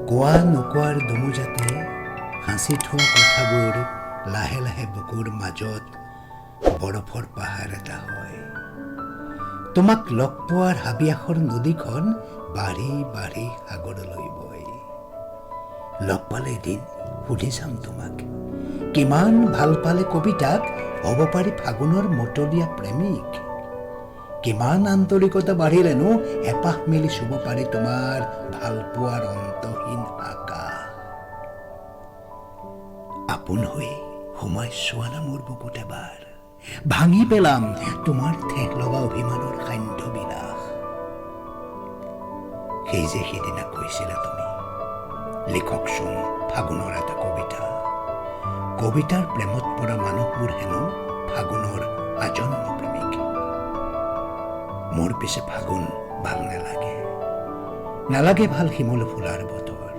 কোৱা নোকোৱাৰ দুমোজাতে সাঁচি থোৱা কথাবোৰ লাহে লাহে বুকুৰ মাজত বৰফৰ পাহাৰ এটা হয়। তোমাক লগ পোৱাৰ হাবিয়াসৰ নদীখন বাঢ়ি বাঢ়ি সাগৰলৈ বয়। লগ পালে এদিন সুধি চাম তোমাক, কিমান ভাল পালে কবিতাক হ'ব পাৰি ফাগুনৰ মতলীয়া প্ৰেমিক। কিমান আন্তৰিকতা বাঢ়িলেনো হেঁপাহ মেলি চুব পাৰি তোমাৰ ভাল পোৱাৰ অন্তহীন আকাশ। আপোন হৈ সোমাই চোৱা না মোৰ বুকুত এবাৰ, ভাঙি পেলাম তোমাৰ ঠেক লগা অভিমানৰ সান্ধ্য বিলাস। সেই যে সিদিনা কৈছিলা তুমি, লিখকচোন ফাগুনৰ এটা কবিতা। কবিতাৰ প্ৰেমত পৰা মানুহবোৰ হেনো ফাগুনৰ আজন্ম প্ৰেমিক। মোৰ পিছে ফাগুন ভাল নালাগে ভাল শিমলু ফুলাৰ বতৰ।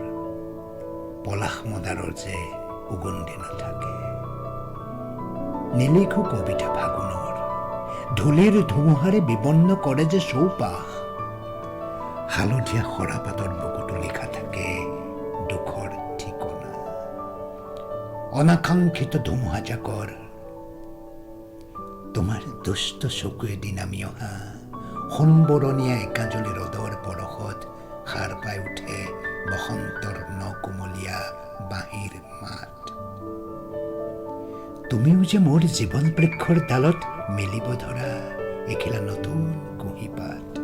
পলাশ মদাৰৰ যে সুগন্ধি নাথাকে। নিলিখো কবিতা ফাগুনৰ, ধূলিৰ ধুমুহাৰে বিবন্ন কৰে যে চৌপাশ। হালধীয়া সৰাপাতৰ বুকুতো লিখা থাকে দুখৰ ঠিকনা। অনাকাংক্ষিত ধুমুহাজাকৰ তোমাৰ দুষ্ট চকুৱেদি নামি অহা সোণবৰণীয়া একাজলি ৰ'দৰ পৰশত সাৰ পাই উঠে বসন্তৰ নকুমলীয়া বাঁহীৰ মাত। তুমিও যে মোৰ জীৱন বৃক্ষৰ ডালত মেলিব ধৰা এখিলা নতুন কুঁহিপাত।